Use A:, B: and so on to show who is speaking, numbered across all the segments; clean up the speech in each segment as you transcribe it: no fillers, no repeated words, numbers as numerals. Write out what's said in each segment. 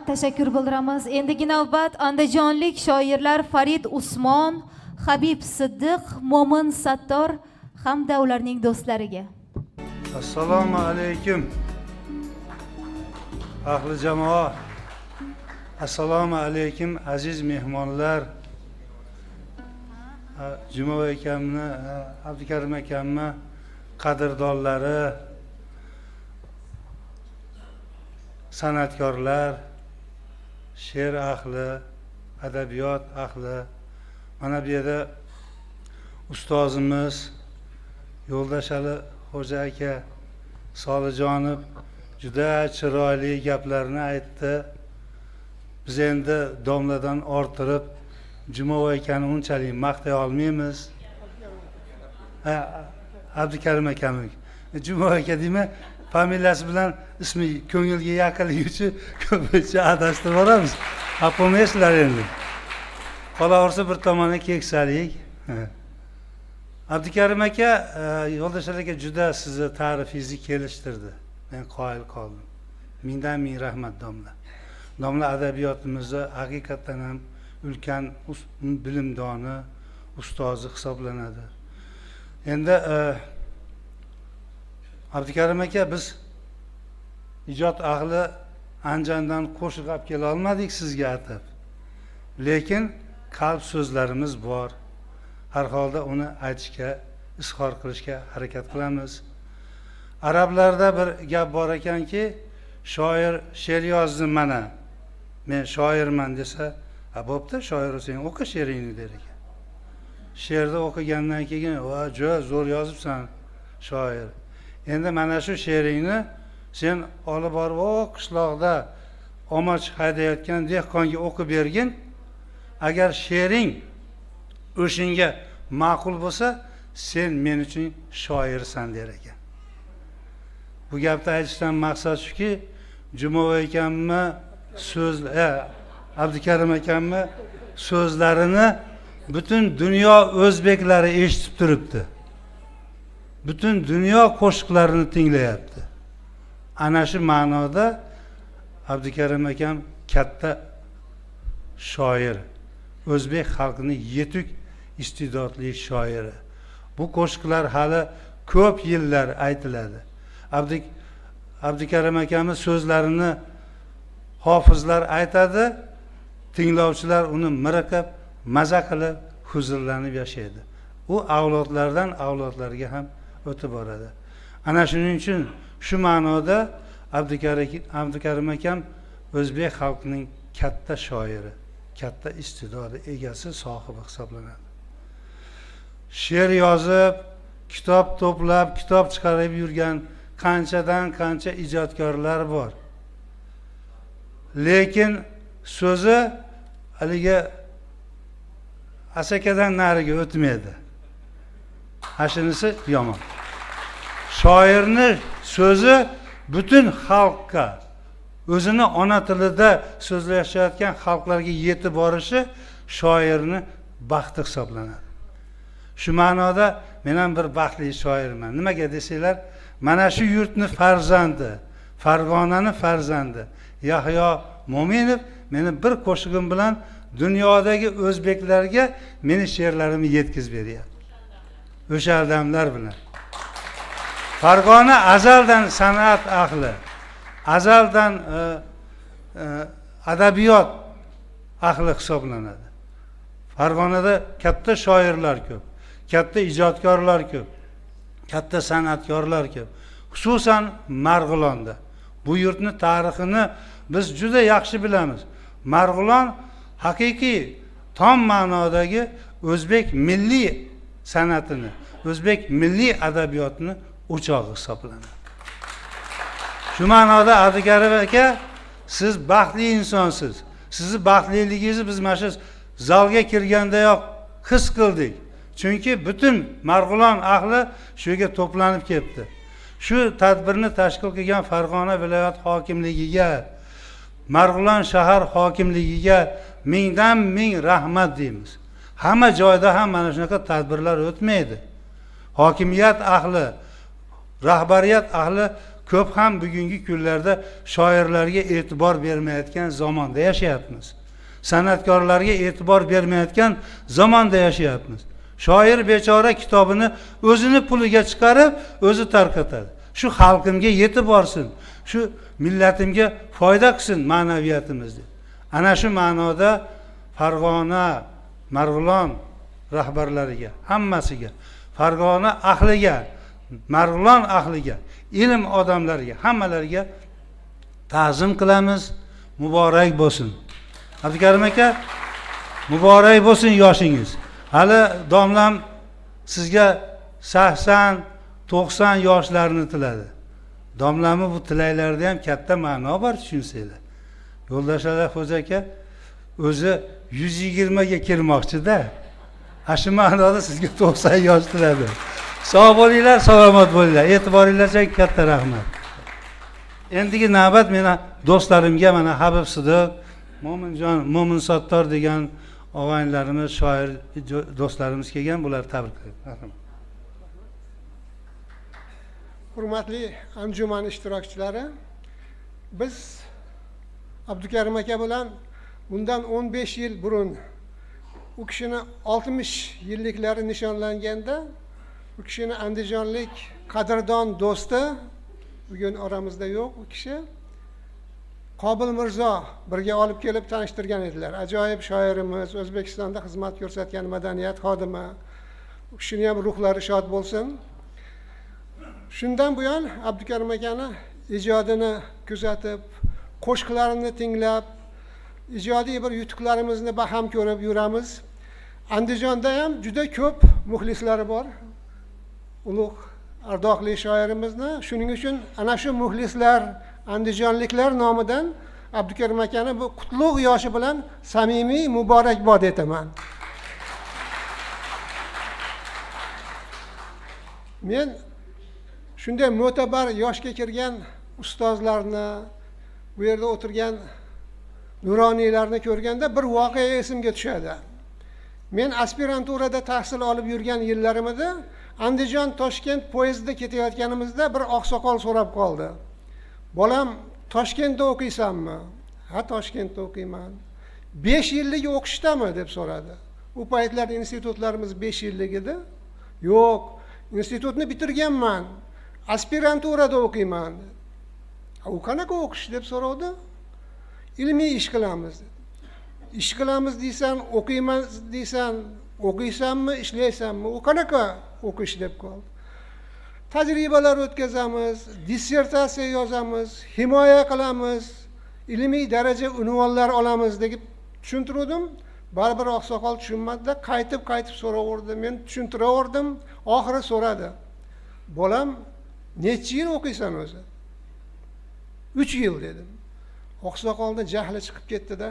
A: tashakkur bildiramiz. Endigi navbat andijonlik shoirlar Farid Usmon, Habib Siddiq, Mo'min Sattor hamda ularning do'stlariga.
B: Assalomu alaykum. Ahli jamoa. Assalomu alaykum aziz mehmonlar. Jumo akamni, Abdukarim akamni qadrdonlari, san'atkorlar, she'r ahli, adabiyot ahli, mana bu yerda ustozimiz Yo'ldosh Ali Xo'ja aka Solijonov juda chiroyli gaplarni aytdi. Biz endi domladan orttirib Jumo akani unchalik maqtay olmaymiz. Abdukarim akami Jumo aka deyman, familiyasi bilan ismi ko'ngilga yaqinligi uchun ko'pincha adashtirib boramiz. Qolmaysizlar endi. Qolaversa bir tomonga keksalik. Abdukarim aka, Yo'ldosh aka juda sizni ta'rifingizni kelishtirdi. Men qoyil qoldim. Mingdan ming rahmat domla. Domla adabiyotimizda haqiqatan ham ulkan bilimdoni, ustozi hisoblanadi. Endi Abdukarim aka, biz ijod ahli Andijondan qo'shiq olib kela olmadik sizga atab. Lekin qalb so'zlarimiz bor. Har holda uni aytishga, izhor qilishga harakat qilamiz. Arablarda bir gap bor ekanki, shoir she'r yozdi mana. Men shoirman desa, bo'pti, shoir o'zing o'qi she'ringni der ekan. She'rni o'qigandan keyin, "Va, juda zo'r yozibsan, shoir. Endi mana shu she'ringni sen olib borib qishloqda omoch haydayotgan dehqonga o'qib bergin. Agar she'ring o'shinga ma'qul bo'lsa, sen men uchun shoirsan" der ekan. Bu gapni aytishdan maqsad shuki, Jumo akamni Abdukarim akamni so'zlarini butun dunyo o'zbeklari eshitib turibdi. Butun dunyo qo'shiqlarini tinglayapti. Ana shu ma'noda Abdukarim akam katta shoir, o'zbek xalqining yetuk iste'dodli shoiri. Bu qo'shiqlar hali ko'p yillar aytiladi. Abdukarim akamning so'zlarini hofizlar aytadi, tinglovchilar uni miriqib, maza qilib, huzurlanib yashaydi. U avlodlardan avlodlarga ham o'tib boradi. Ana shuning uchun shu ma'noda Abdukarim akam o'zbek xalqining katta shoiri, katta iste'dodi egasi, sohibi hisoblanadi. She'r yozib, kitob to'plab, kitob chiqarib yurgan qanchadan qancha ijodkorlar bor. Lekin so'zi haligi asakadan nariga o'tmaydi. Shunisi yomon. Shoirni so'zi butun xalqqa, o'zini ona tilida so'zlashayotgan xalqlarga yetib borishi shoirni baxti hisoblanadi. Shu ma'noda men ham bir baxtli shoirman. Nimaga desanglar, mana shu yurtni farzandi, Farg'onani farzandi Yahyo Mo'minov meni bir qo'shig'im bilan dunyodagi o'zbeklarga meni she'rlarimni yetkazib beryapti. O'sha odamlar bilan. Farg'ona azaldan san'at ahli, azaldan adabiyot ahli hisoblanadi. Farg'onada katta shoirlar ko'p, katta ijodkorlar ko'p, katta san'atkorlar ko'p. Xususan Marg'ilonda. Bu yurtning tarixini biz juda yaxshi bilamiz. Marg'ilon haqiqiy tom ma'nodagi o'zbek milliy san'atini, o'zbek milliy adabiyotini o'chog'i hisoblanadi. Shu ma'noda Abdukarim aka, siz baxtli insonsiz. Sizni baxtliligingizni biz mana shu zalga kirgandayoq his qildik. Chunki butun Marg'ilon ahli shuga to'planib ketdi. Shu tadbirni tashkil qilgan Farg'ona viloyat hokimligiga, Marg'ilon shahar hokimligiga mingdan ming rahmat deymiz. Hamma joyda ham mana shunaqa tadbirlar o'tmaydi. Hokimiyat ahli, rahbariyat ahli ko'p ham bugungi kunlarda shoirlarga e'tibor bermayotgan zamonda yashayapmiz. San'atkorlarga e'tibor bermayotgan zamonda yashayapmiz. Shoir bechora kitobini o'zini puliga chiqarib, o'zi tarqatadi. Shu xalqimga yetib borsin, shu millatimga foyda qilsin ma'naviyatimizni. Ana shu ma'noda Farg'ona, Marg'ilon rahbarlariga, hammasiga, Farg'ona ahliga, Marg'ilon ahliga, ilm odamlariga, hammalariga ta'zim qilamiz. Muborak bo'lsin. Abdukarim aka, muborak bo'lsin yoshingiz. Hali domlam sizga 80-90 yoshlarni tiladi. Domlamni bu tilaylarda ham katta ma'no bor, tushunsanglar. Yo'ldosh Xo'ja aka o'zi 120 ga kirmoqchi-da. Shu ma'noda sizga 90 yosh tiladi. Sog' bo'linglar, salomat bo'linglar. E'tiboringlarga katta rahmat. Endigi navbat meni do'stlarimga, mana Habib Sidiq, Mo'min Sattor degan og'aynilarimiz, shoir do'stlarimiz kelgan, bular tabriklayman.
C: Hurmatli anjuman ishtirokchilari, biz Abdukarim aka bilan bundan 15 yil burun u kishini 60 yilliklari nishonlanganda u kishini andijonlik qadrdon do'sti, bugun oramizda yo'q u kishi, Qobil Mirzo birga olib kelib tanishtirgan edilar. Ajoyib shoirimiz, O'zbekistonda xizmat ko'rsatgan madaniyat xodimi. U kishini ham ruhlari shod bo'lsin. Shundan buyon Abdukarim akani ijodini kuzatib, qo'shiqlarini tinglab, ijodiy bir yutuqlarimizni baham ko'rib yuramiz. Andijonda ham juda ko'p muxlislari bor. Ulug' ardoqli shoirimizni, shuning uchun ana shu muxlislar, andijonliklar nomidan Abdukarim akani bu qutlug' yoshi bilan samimiy muborakbod etaman. Men shunday mo'tabar yoshga kirgan ustozlarni, bu yerda o'tirgan nuroniylarni ko'rganda bir voqea esimga tushadi. Men aspiranturada tahsil olib yurgan yillarimda Andijon Toshkent poyezdida ketayotganimizda bir oqsoqol so'rab qoldi. Bolam, Toshkentda o'qiysanmi? Ha, Toshkentda o'qiyman. 5 yillik o'qishdami deb so'radi. U paytlarda institutlarimiz 5 yillik edi. Yo'q, institutni bitirganman. Aspiranturada o'qiyman. U qanaqa o'qish deb so'radi? Ilmiy ish qilamiz. Ish qilamiz deysan, o'qiyman deysan, o'qiysanmi, ishlaysanmi? U qanaqa o'qish deb qoldi. Tajribalar o'tkazamiz, dissertatsiya yozamiz, himoya qilamiz, ilmiy daraja unvonlar olamiz deb tushuntirdim. Baribir oqsoqol tushunmadi-da, qaytib so'raverdi. Men tushuntiraverdim. Oxiri so'radi. Bolam, necha yil o'qiysan o'zi? 3 yil dedim. Oqsoqolning jahli chiqib ketdi-da.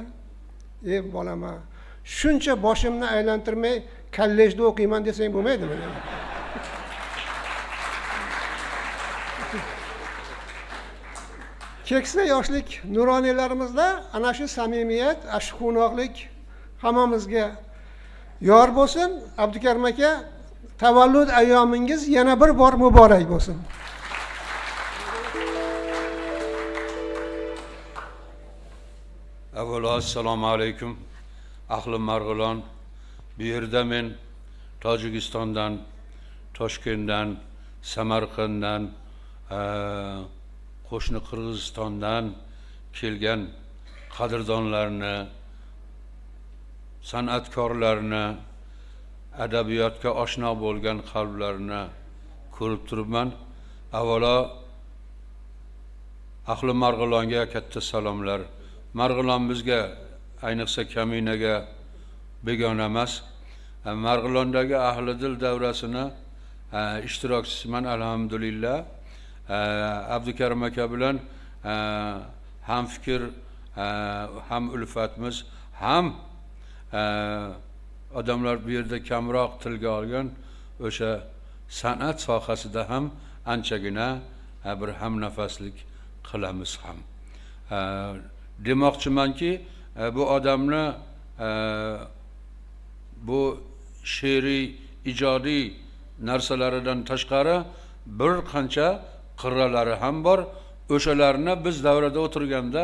C: Ey bolama, shuncha boshimni aylantirmay kollejda o'qiyman desang bo'lmaydimi? Keksa yoshlik nuroniylarimizda ana shu samimiyat, ashqo'noqlik hammamizga yor bo'lsin. Abdukarim aka, tavallud ayyomingiz yana bir bor muborak bo'lsin.
D: Avvalo assalomu alaykum. Ahli Marg'ilon, bu yerda men Tojikistondan, Toshkentdan, Samarqanddan, qo'shni Qirg'izistondan kelgan qadrdonlarni, san'atkorlarni, adabiyotga oshno bo'lgan qalblarni ko'rib turibman. Avvalo ahli Marg'ilonga katta salomlar. Marg'ilon bizga, ayniqsa Kaminaga begona emas. Marg'ilondagi ahli dil davrasini ishtirokchisiman, alhamdulillah. Abdukarim aka bilan ham fikr, ham ulfatmiz, ham odamlar bu yerda kamroq tilga olgan o'sha san'at sohasida ham anchagina bir hamnafaslik qilamiz ham. Demoqchimanki, bu odamni bu she'riy, ijodiy narsalaridan tashqari bir qancha qirralari ham bor. O'shalarni biz davrada o'tirganda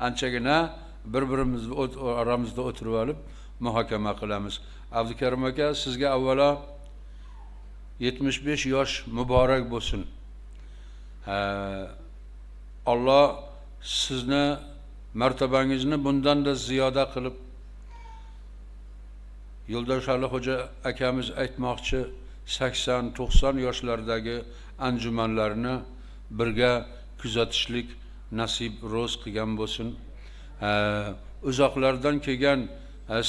D: anchagina bir-birimiz oramizda o'tirib olib muhokama qilamiz. Abdukarim aka, sizga avvalo 75 yosh muborak bo'lsin. Alloh sizni martabangizni bundan-da ziyoda qilib, Yo'ldosh Ali Xo'ja akamiz aytmoqchi, 80-90 yoshlardagi anjumanlarni birga kuzatishlik nasib ro'z qilgan bo'lsin. Uzoqlardan kelgan,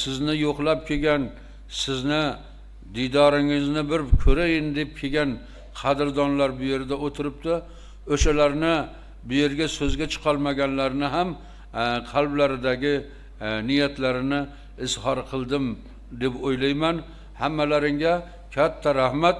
D: sizni yo'qlab kelgan, sizni didoringizni bir ko'rayin deb kelgan qadrdonlar bu yerda o'tiribdi. O'shalarni bu yerga so'zga chiqolmaganlarni ham qalblaridagi niyatlarini izhor qildim deb o'ylayman. Hammalaringga katta rahmat.